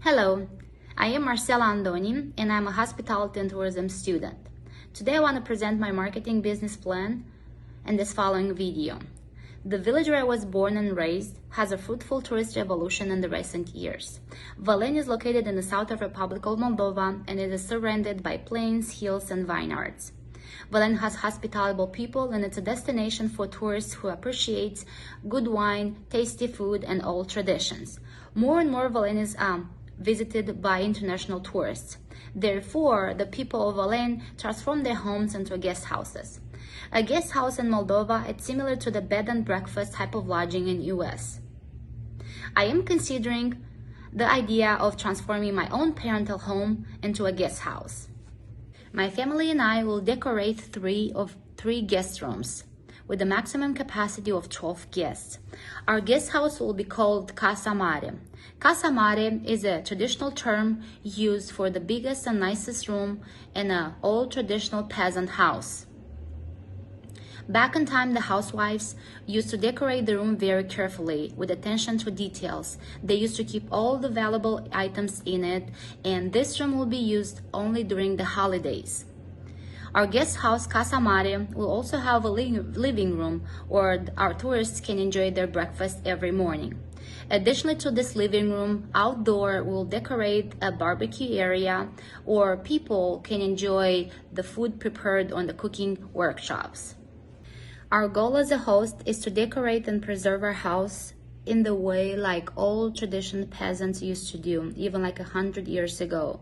Hello, I am Marcela Andoni and I'm a hospitality and tourism student. Today I want to present my marketing business plan in this following video. The village where I was born and raised has a fruitful tourist revolution in the recent years. Voleni is located in the south of Republic of Moldova and it is surrounded by plains, hills and vineyards. Voleni has hospitable people and it's a destination for tourists who appreciate good wine, tasty food and old traditions. More and more Voleni is visited by international tourists. Therefore, the people of Voleni transform their homes into guest houses. A guest house in Moldova is similar to the bed and breakfast type of lodging in US. I am considering the idea of transforming my own parental home into a guest house. My family and I will decorate three guest rooms with a maximum capacity of 12 guests. Our guest house will be called Casa Mare. Casa Mare is a traditional term used for the biggest and nicest room in an old traditional peasant house. Back in time, the housewives used to decorate the room very carefully with attention to details. They used to keep all the valuable items in it, and this room will be used only during the holidays. Our guest house, Casa Mare, will also have a living room where our tourists can enjoy their breakfast every morning. Additionally to this living room, outdoor we'll decorate a barbecue area or people can enjoy the food prepared on the cooking workshops. Our goal as a host is to decorate and preserve our house in the way like old traditional peasants used to do, even like 100 years ago.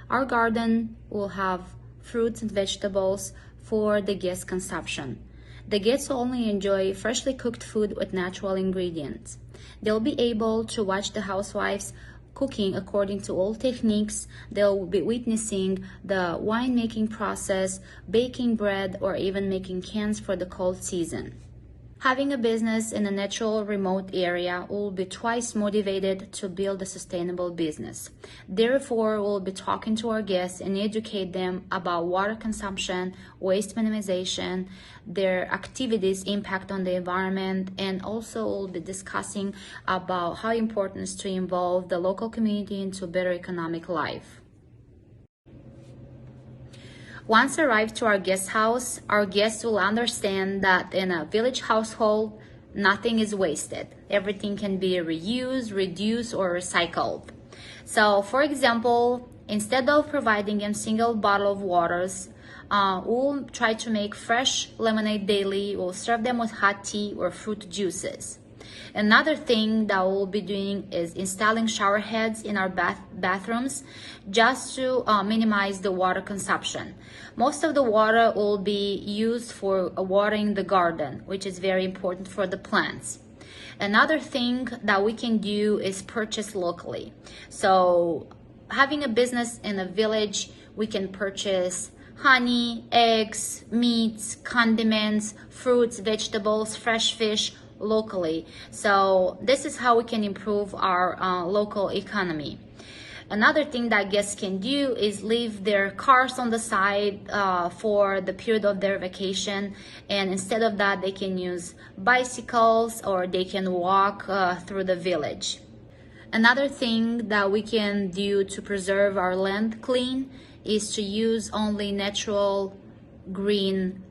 Our garden will have fruits and vegetables for the guest consumption. The guests will only enjoy freshly cooked food with natural ingredients. They'll be able to watch the housewives cooking according to old techniques. They'll be witnessing the winemaking process, baking bread, or even making cans for the cold season. Having a business in a natural remote area will be twice motivated to build a sustainable business. Therefore, we'll be talking to our guests and educate them about water consumption, waste minimization, their activities' impact on the environment, and also we'll be discussing about how important it is to involve the local community into better economic life. Once arrived to our guest house, our guests will understand that in a village household, nothing is wasted. Everything can be reused, reduced, or recycled. So, for example, instead of providing them single bottle of waters, we'll try to make fresh lemonade daily. We'll serve them with hot tea or fruit juices. Another thing that we'll be doing is installing shower heads in our bathrooms just to minimize the water consumption. Most of the water will be used for watering the garden, which is very important for the plants. Another thing that we can do is purchase locally. So having a business in a village, we can purchase honey, eggs, meats, condiments, fruits, vegetables, fresh fish, locally. So this is how we can improve our local economy. Another thing that guests can do is leave their cars on the side for the period of their vacation, and instead of that they can use bicycles or they can walk through the village. Another thing that we can do to preserve our land clean is to use only natural green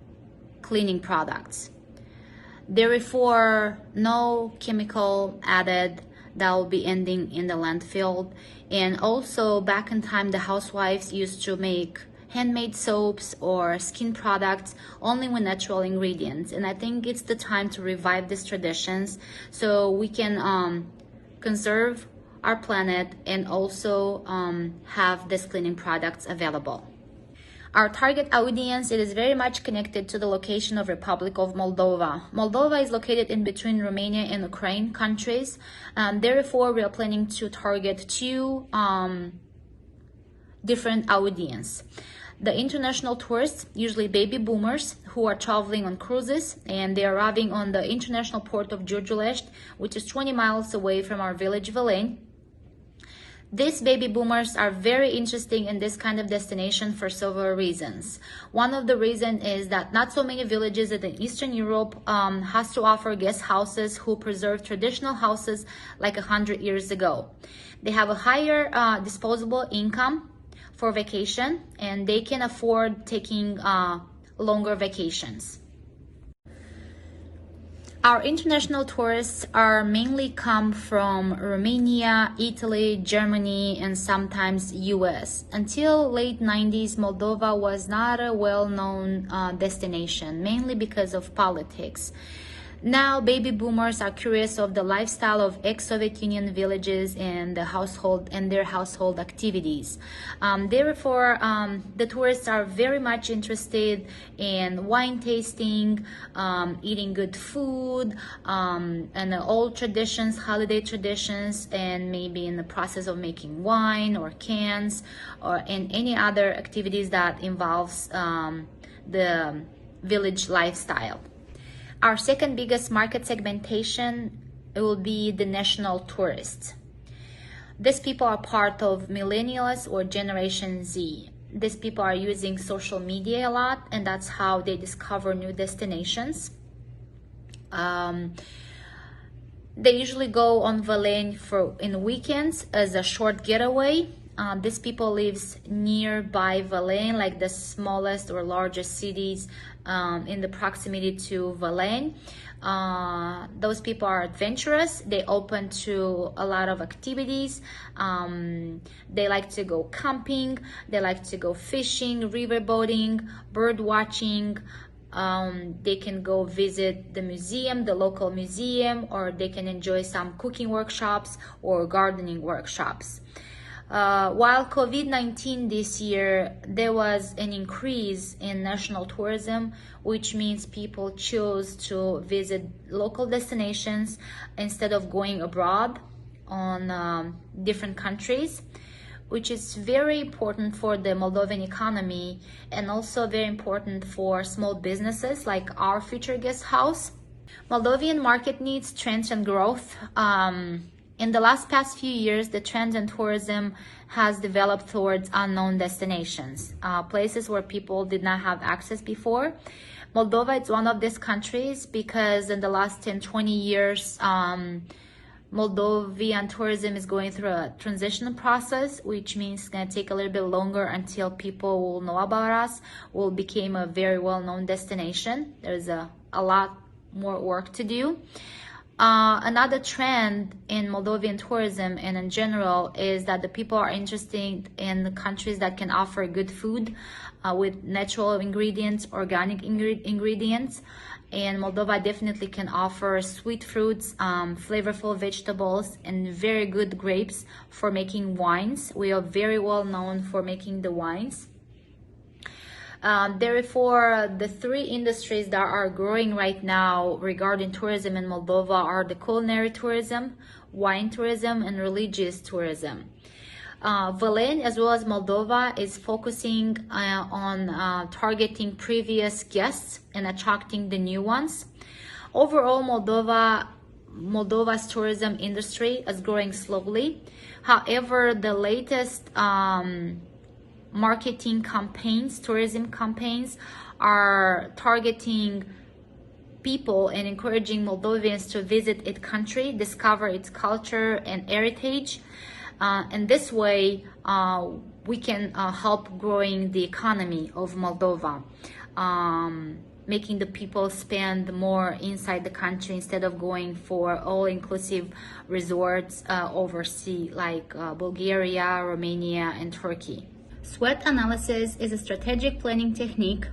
cleaning products. Therefore, no chemical added that will be ending in the landfill. And also, back in time, the housewives used to make handmade soaps or skin products only with natural ingredients. And I think it's the time to revive these traditions so we can conserve our planet and also have these cleaning products available. Our target audience, it is very much connected to the location of Republic of Moldova. Moldova is located in between Romania and Ukraine countries. Therefore, we are planning to target two different audience. The international tourists, usually baby boomers, who are traveling on cruises, and they are arriving on the international port of Giurgiulești, which is 20 miles away from our village Voleni. These baby boomers are very interesting in this kind of destination for several reasons. One of the reasons is that not so many villages in Eastern Europe has to offer guest houses who preserve traditional houses like 100 years ago. They have a higher disposable income for vacation, and they can afford taking longer vacations. Our international tourists are mainly come from Romania, Italy, Germany, and sometimes US. Until late 90s, Moldova was not a well-known destination, mainly because of politics. Now, baby boomers are curious of the lifestyle of ex-Soviet Union villages and their household activities. Therefore, the tourists are very much interested in wine tasting, eating good food, and old traditions, holiday traditions, and maybe in the process of making wine or cans, or in any other activities that involves the village lifestyle. Our second biggest market segmentation will be the national tourists. These people are part of millennials or Generation Z. These people are using social media a lot, and that's how they discover new destinations. They usually go on Valais in weekends as a short getaway. These people live nearby Valais, like the smallest or largest cities in the proximity to Valais. Those people are adventurous. They open to a lot of activities. They like to go camping. They like to go fishing, river boating, bird watching. They can go visit the museum, the local museum, or they can enjoy some cooking workshops or gardening workshops. While COVID-19 this year, there was an increase in national tourism, which means people chose to visit local destinations instead of going abroad on different countries, which is very important for the Moldovan economy and also very important for small businesses like our Future Guest House. Moldovan market needs trends and growth. In the past few years, the trend in tourism has developed towards unknown destinations, places where people did not have access before. Moldova is one of these countries because in the last 10-20 years, Moldovan tourism is going through a transition process, which means it's going to take a little bit longer until people will know about us, will become a very well-known destination. There's a lot more work to do. Another trend in Moldovan tourism and in general is that the people are interested in the countries that can offer good food with natural ingredients, organic ingredients. And Moldova definitely can offer sweet fruits, flavorful vegetables, and very good grapes for making wines. We are very well known for making the wines. Therefore, the three industries that are growing right now regarding tourism in Moldova are the culinary tourism, wine tourism, and religious tourism. Valais, as well as Moldova, is focusing on targeting previous guests and attracting the new ones. Overall, Moldova's tourism industry is growing slowly. However, the latest marketing campaigns, tourism campaigns, are targeting people and encouraging Moldovans to visit its country, discover its culture and heritage. And this way, we can help growing the economy of Moldova, making the people spend more inside the country instead of going for all-inclusive resorts overseas like Bulgaria, Romania, and Turkey. SWOT analysis is a strategic planning technique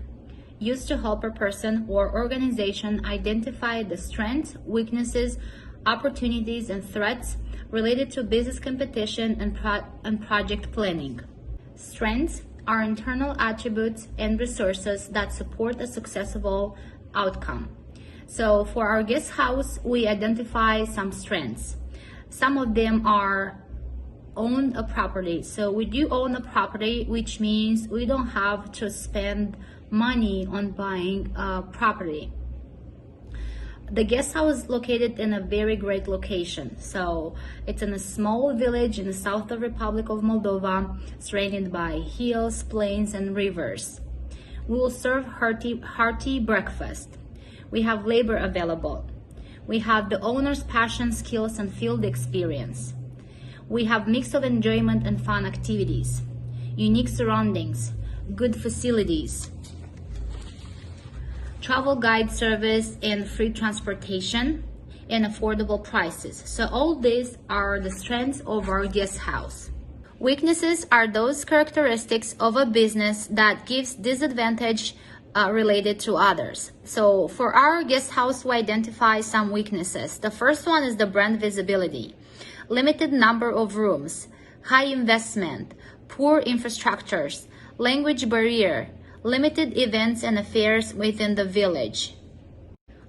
used to help a person or organization identify the strengths, weaknesses, opportunities, and threats related to business competition and project planning. Strengths are internal attributes and resources that support a successful outcome. So for our guest house, we identify some strengths. Some of them are own a property. So we do own a property, which means we don't have to spend money on buying a property. The guest house is located in a very great location. So it's in a small village in the south of Republic of Moldova, surrounded by hills, plains, and rivers. We will serve hearty breakfast. We have labor available. We have the owner's passion, skills, and field experience. We have mix of enjoyment and fun activities, unique surroundings, good facilities, travel guide service, and free transportation, and affordable prices. So all these are the strengths of our guest house. Weaknesses are those characteristics of a business that gives disadvantage related to others. So for our guest house, we identify some weaknesses. The first one is the brand visibility, limited number of rooms, high investment, poor infrastructures, language barrier, limited events and affairs within the village.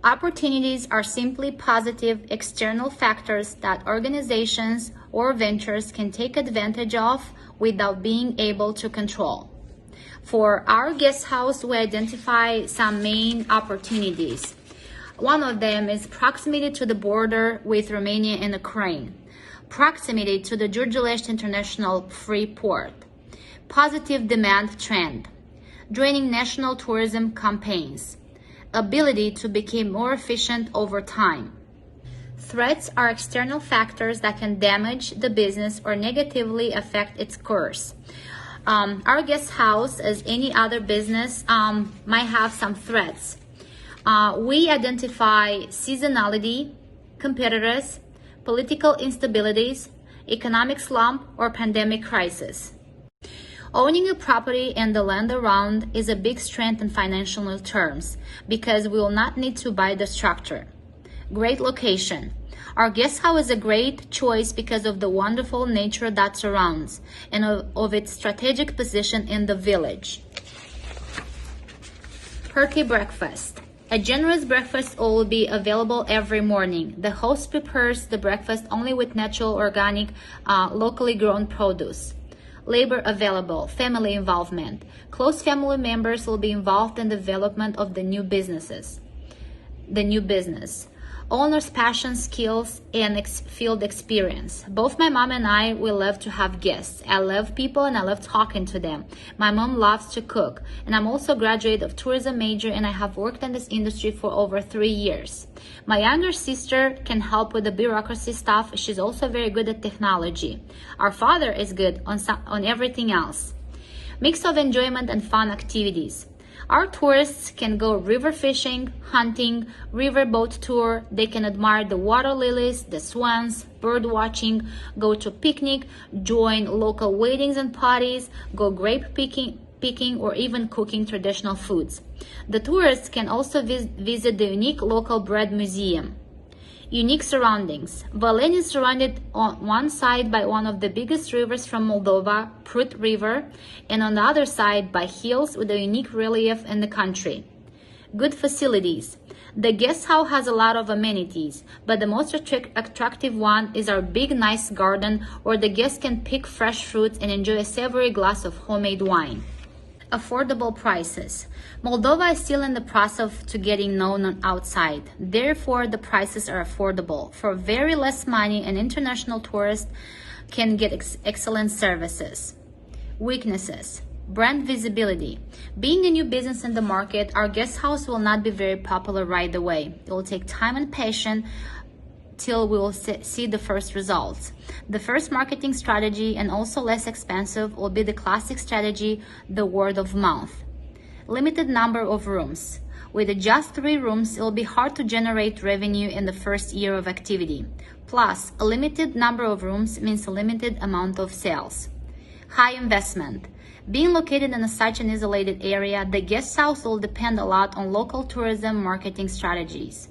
Opportunities are simply positive external factors that organizations or ventures can take advantage of without being able to control. For our guest house, we identify some main opportunities. One of them is proximity to the border with Romania and Ukraine, proximity to the Giurgiulești International Free Port, positive demand trend, joining national tourism campaigns, ability to become more efficient over time. Threats are external factors that can damage the business or negatively affect its course. Our guest house, as any other business, might have some threats. We identify seasonality, competitors, political instabilities, economic slump, or pandemic crisis. Owning a property and the land around is a big strength in financial terms because we will not need to buy the structure. Great location. Our guest house is a great choice because of the wonderful nature that surrounds and of its strategic position in the village. Hearty breakfast. A generous breakfast will be available every morning. The host prepares the breakfast only with natural, organic, locally grown produce. Labor available, family involvement. Close family members will be involved in the development of the new business. Owner's passion, skills, and field experience. Both my mom and I, we love to have guests. I love people and I love talking to them. My mom loves to cook, and I'm also a graduate of tourism major, and I have worked in this industry for over 3 years. My younger sister can help with the bureaucracy stuff. She's also very good at technology. Our father is good on everything else. Mix of enjoyment and fun activities. Our tourists can go river fishing, hunting, riverboat tour. They can admire the water lilies, the swans, bird watching, go to picnic, join local weddings and parties, go grape picking, or even cooking traditional foods. The tourists can also visit the unique local bread museum. Unique surroundings. Voleni is surrounded on one side by one of the biggest rivers from Moldova, Prut River, and on the other side by hills with a unique relief in the country. Good facilities. The guest house has a lot of amenities, but the most attractive one is our big nice garden where the guests can pick fresh fruits and enjoy a savory glass of homemade wine. Affordable prices. Moldova is still in the process of getting known outside. Therefore, the prices are affordable. For very less money, an international tourist can get excellent services. Weaknesses. Brand visibility. Being a new business in the market, our guest house will not be very popular right away. It will take time and patience till we will see the first results. The first marketing strategy, and also less expensive, will be the classic strategy, the word of mouth. Limited number of rooms. With just 3 rooms, it will be hard to generate revenue in the first year of activity. Plus, a limited number of rooms means a limited amount of sales. High investment. Being located in such an isolated area, the guest house will depend a lot on local tourism marketing strategies.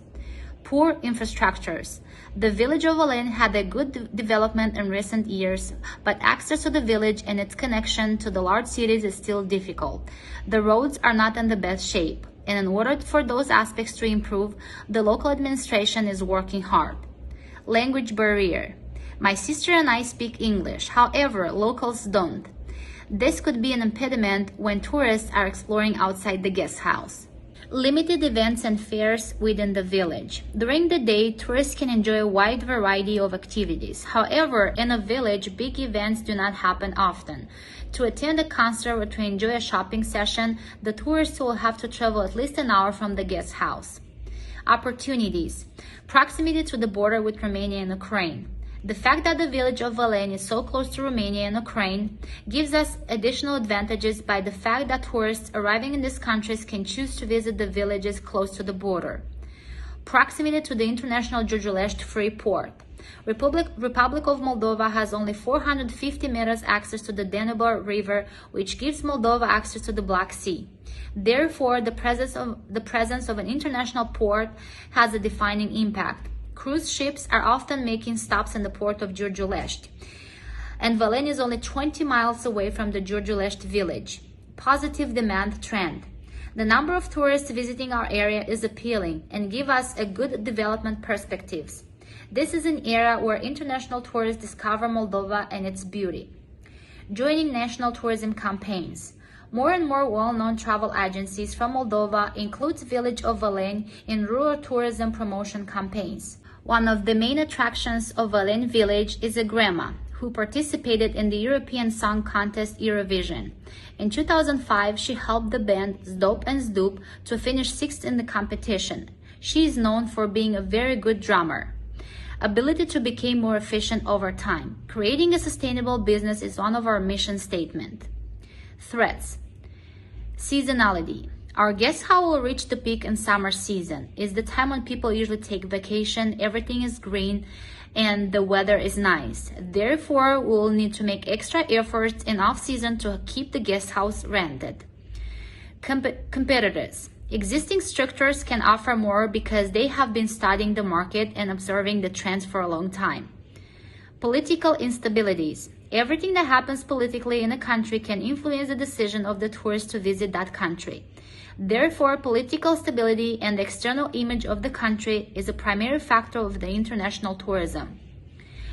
Poor infrastructures. The village of Voleni had a good development in recent years, but access to the village and its connection to the large cities is still difficult. The roads are not in the best shape, and in order for those aspects to improve, the local administration is working hard. Language barrier. My sister and I speak English, however, locals don't. This could be an impediment when tourists are exploring outside the guest house. Limited events and fairs within the village. During the day, tourists can enjoy a wide variety of activities. However, in a village, big events do not happen often. To attend a concert or to enjoy a shopping session, the tourists will have to travel at least an hour from the guest house. Opportunities. Proximity to the border with Romania and Ukraine. The fact that the village of Valeni is so close to Romania and Ukraine gives us additional advantages by the fact that tourists arriving in these countries can choose to visit the villages close to the border. Proximity to the International Giurgiulești Free Port. Republic of Moldova has only 450 meters access to the Danube River, which gives Moldova access to the Black Sea. Therefore, the presence of an international port has a defining impact. Cruise ships are often making stops in the port of Giurgiulești, and Valeni is only 20 miles away from the Giurgiulești village. Positive demand trend. The number of tourists visiting our area is appealing and give us a good development perspectives. This is an era where international tourists discover Moldova and its beauty. Joining national tourism campaigns. More and more well-known travel agencies from Moldova includes village of Valeni in rural tourism promotion campaigns. One of the main attractions of Valeni village is a grandma who participated in the European Song Contest Eurovision. In 2005, she helped the band Zdop and Zdup to finish 6th in the competition. She is known for being a very good drummer. Ability to become more efficient over time. Creating a sustainable business is one of our mission statement. Threats. Seasonality. Our guest house will reach the peak in summer season. It's the time when people usually take vacation, everything is green, and the weather is nice. Therefore, we will need to make extra efforts in off-season to keep the guest house rented. Competitors. Existing structures can offer more because they have been studying the market and observing the trends for a long time. Political instabilities. Everything that happens politically in a country can influence the decision of the tourist to visit that country. Therefore, political stability and the external image of the country is a primary factor of the international tourism.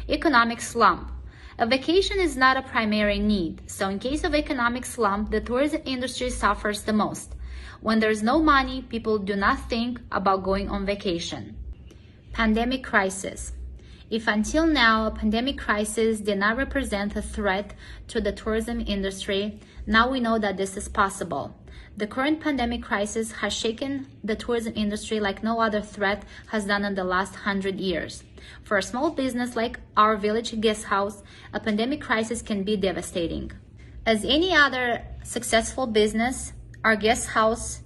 Economic slump. A vacation is not a primary need, so in case of economic slump, the tourism industry suffers the most. When there's no money, people do not think about going on vacation. Pandemic crisis. If until now a pandemic crisis did not represent a threat to the tourism industry, now we know that this is possible. The current pandemic crisis has shaken the tourism industry like no other threat has done in the last 100 years. For a small business like our village guest house, a pandemic crisis can be devastating. As any other successful business, our guest house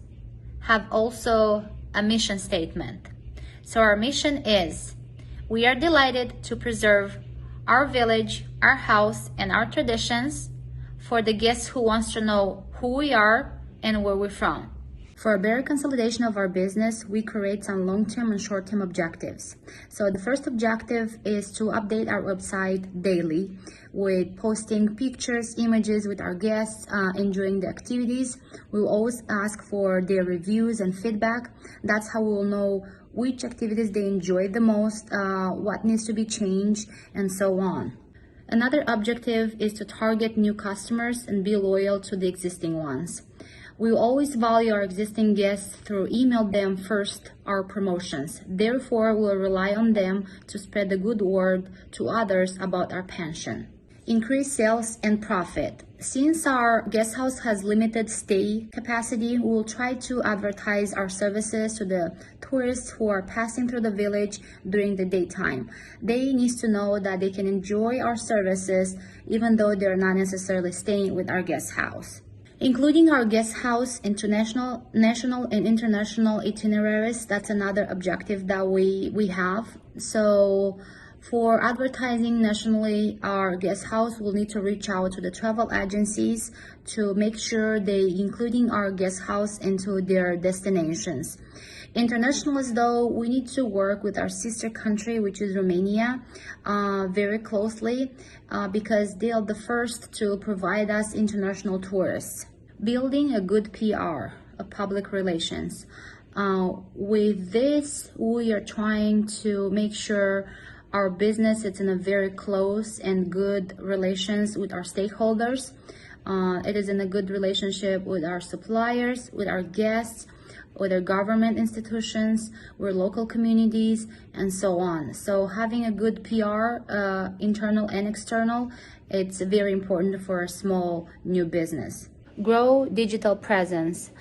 have also a mission statement. So our mission is, we are delighted to preserve our village, our house, and our traditions for the guests who wants to know who we are and where we're from. For a better consolidation of our business, we create some long-term and short-term objectives. So the first objective is to update our website daily with posting pictures, images with our guests enjoying the activities. We will always ask for their reviews and feedback. That's how we will know which activities they enjoy the most, what needs to be changed, and so on. Another objective is to target new customers and be loyal to the existing ones. We always value our existing guests through email them first our promotions. Therefore, we'll rely on them to spread the good word to others about our pension. Increase sales and profit. Since our guest house has limited stay capacity, we will try to advertise our services to the tourists who are passing through the village during the daytime. They need to know that they can enjoy our services even though they're not necessarily staying with our guest house. Including our guest house into national and international itineraries, that's another objective that we have. So for advertising nationally, our guest house will need to reach out to the travel agencies to make sure they including our guest house into their destinations. Internationally, though, we need to work with our sister country, which is Romania, very closely because they are the first to provide us international tourists. Building a good PR, a public relations. With this, we are trying to make sure our business is in a very close and good relations with our stakeholders. It is in a good relationship with our suppliers, with our guests, with our government institutions, with local communities, and so on. So having a good PR, internal and external, it's very important for a small new business. Grow digital presence.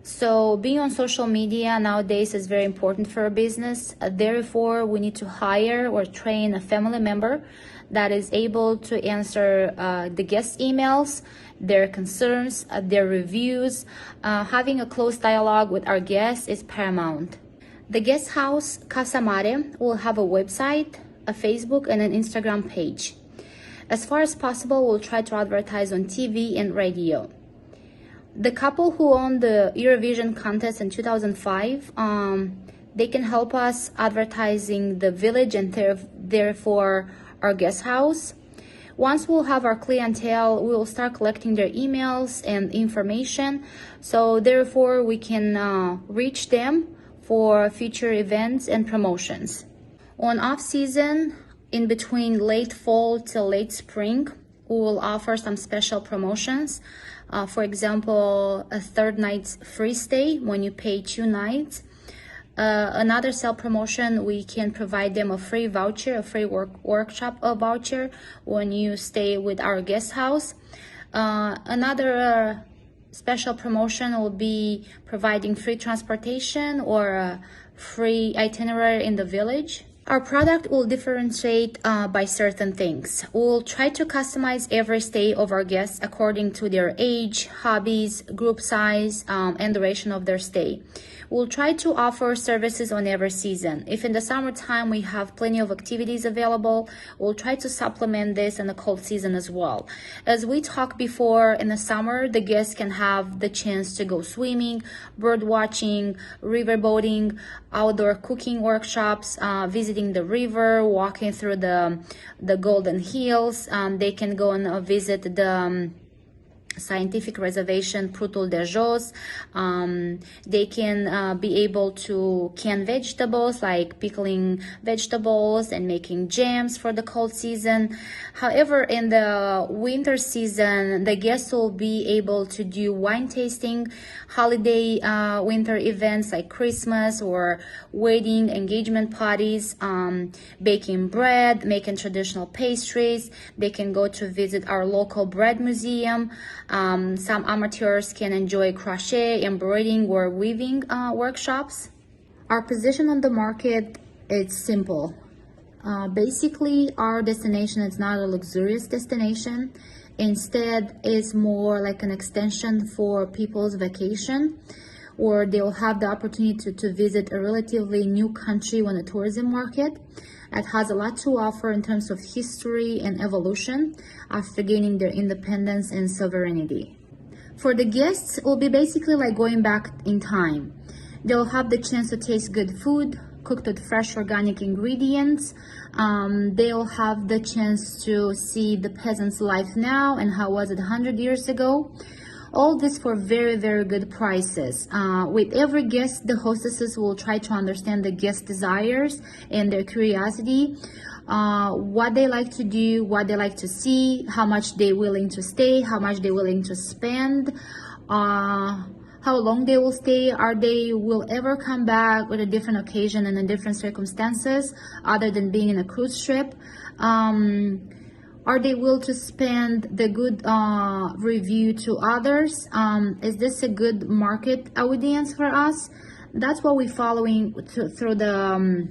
So being on social media nowadays is very important for a business. Therefore, we need to hire or train a family member that is able to answer the guest emails, their concerns, their reviews. Having a close dialogue with our guests is paramount. The guest house Casa Mare will have a website, a Facebook, and an Instagram page. As far as possible, we'll try to advertise on TV and radio. The couple who won the Eurovision contest in 2005, they can help us advertising the village and therefore our guest house. Once we'll have our clientele, we will start collecting their emails and information. So therefore we can reach them for future events and promotions. On off season, in between late fall till late spring, we will offer some special promotions. For example, a third night's free stay when you pay 2 nights. Another sale promotion, we can provide them a free voucher, a free workshop voucher when you stay with our guest house. Another special promotion will be providing free transportation or a free itinerary in the village. Our product will differentiate by certain things. We'll try to customize every stay of our guests according to their age, hobbies, group size, and duration of their stay. We'll try to offer services on every season. If in the summertime we have plenty of activities available, we'll try to supplement this in the cold season as well. As we talked before, in the summer, the guests can have the chance to go swimming, bird watching, river boating, outdoor cooking workshops, visiting the river, walking through the Golden Hills. They can go and visit the scientific reservation Prutul de Jos. They can be able to can vegetables, like pickling vegetables and making jams for the cold season. However, in the winter season, the guests will be able to do wine tasting, holiday winter events like Christmas or wedding, engagement parties, baking bread, making traditional pastries. They can go to visit our local bread museum. Some amateurs can enjoy crochet, embroidering, or weaving workshops. Our position on the market is simple. Basically, our destination is not a luxurious destination. Instead, it's more like an extension for people's vacation, or they'll have the opportunity to visit a relatively new country on the tourism market. It has a lot to offer in terms of history and evolution after gaining their independence and sovereignty. For the guests, it will be basically like going back in time. They'll have the chance to taste good food, cooked with fresh organic ingredients. They'll have the chance to see the peasant's life now and how was it 100 years ago. All this for very, very good prices. With every guest, the hostesses will try to understand the guest desires and their curiosity, what they like to do, what they like to see, how much they're willing to stay, how much they're willing to spend, how long they will stay, are they will ever come back with a different occasion and in different circumstances other than being in a cruise ship. Are they willing to spend the good review to others? Is this a good market audience for us? That's what we're following through the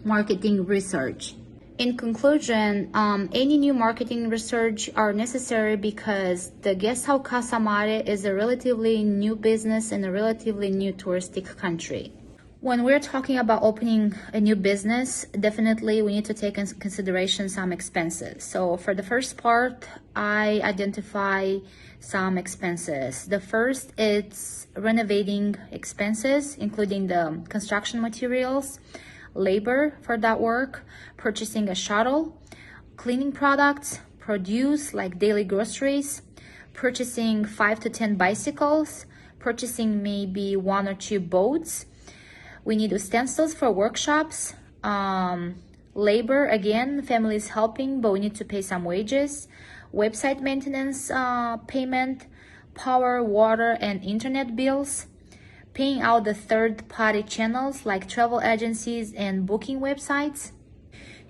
marketing research. In conclusion, any new marketing research are necessary because the guest house Casa Mare is a relatively new business in a relatively new touristic country. When we're talking about opening a new business, definitely we need to take into consideration some expenses. So for the first part, I identify some expenses. The first is renovating expenses, including the construction materials, labor for that work, purchasing a shuttle, cleaning products, produce like daily groceries, purchasing 5 to 10 bicycles, purchasing maybe 1 or 2 boats. We need utensils for workshops, Labor, again, family is helping, but we need to pay some wages. Website maintenance payment, power, water, and internet bills. Paying out the third-party channels like travel agencies and booking websites.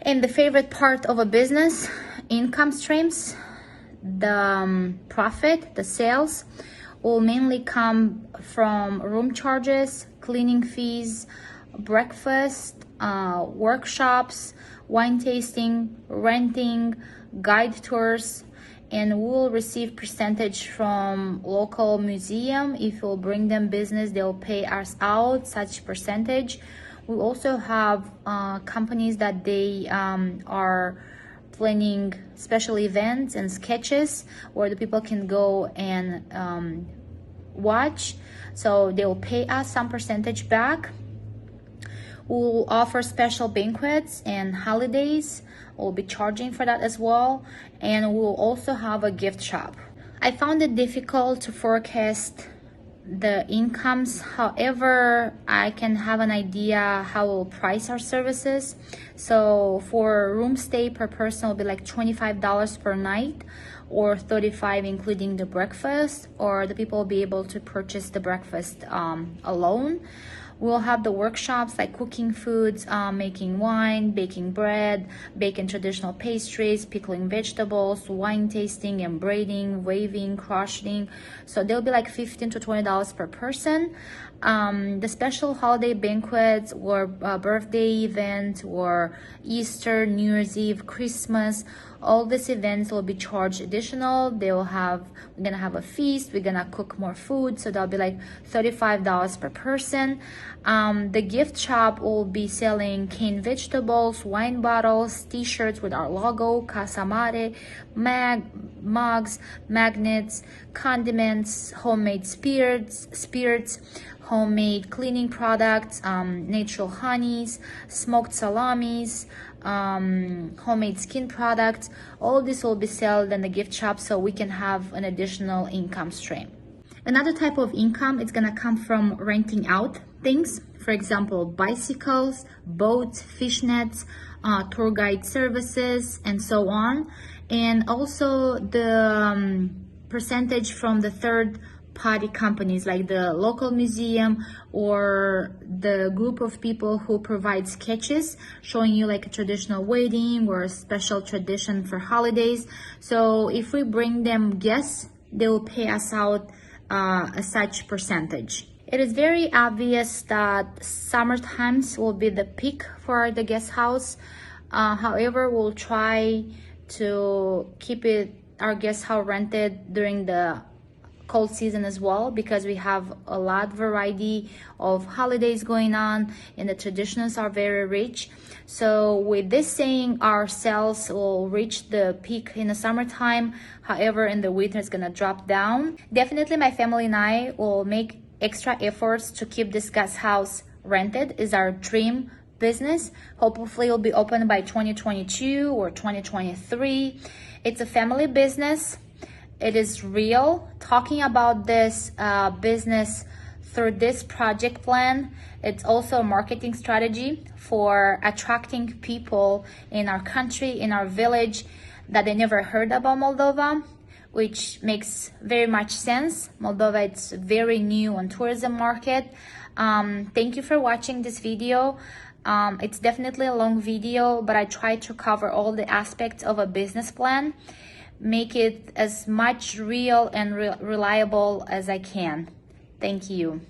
And the favorite part of a business, income streams. The profit, the sales, will mainly come from room charges, cleaning fees, breakfast, workshops, wine tasting, renting, guide tours, and we'll receive percentage from local museum. If we'll bring them business, they'll pay us out such percentage. We also have companies that they are planning special events and sketches where the people can go and watch, so they'll pay us some percentage back. We'll offer special banquets and holidays. We'll be charging for that as well, and we'll also have a gift shop. I found it difficult to forecast the incomes. However, I can have an idea how we'll price our services. So for room stay per person will be like $25 per night, or $35 including the breakfast, or the people will be able to purchase the breakfast alone. We'll have the workshops like cooking foods, making wine, baking bread, baking traditional pastries, pickling vegetables, wine tasting, embroidering, waving, crocheting. So they'll be like $15 to $20 per person. The special holiday banquets or birthday event or Easter, New Year's Eve, Christmas, all these events will be charged additional. We're gonna have a feast, we're gonna cook more food, so that'll be like $35 per person. The gift shop will be selling canned vegetables, wine bottles, t-shirts with our logo, Casa Mare, mugs, magnets, condiments, homemade spirits, homemade cleaning products, natural honeys, smoked salamis, homemade skin products. All this will be sold in the gift shop, so we can have an additional income stream. Another type of income is gonna come from renting out things. For example, bicycles, boats, fishnets, tour guide services, and so on. And also the percentage from the third party companies like the local museum or the group of people who provide sketches showing you like a traditional wedding or a special tradition for holidays. So if we bring them guests, they will pay us out a such percentage. It is very obvious that summer times will be the peak for the guest house. However, we'll try to keep our guest house rented during the cold season as well, because we have a lot variety of holidays going on and the traditions are very rich. So with this saying, our sales will reach the peak in the summertime. However, in the winter it's gonna drop down. Definitely my family and I will make extra efforts to keep this guest house rented. Is our dream business. Hopefully it'll be open by 2022 or 2023. It's a family business. It is real. Talking about this business through this project plan, it's also a marketing strategy for attracting people in our country, in our village, that they never heard about Moldova, which makes very much sense. Moldova, it's very new on tourism market. Thank you for watching this video. It's definitely a long video, but I tried to cover all the aspects of a business plan, make it as much real and reliable as I can. Thank you.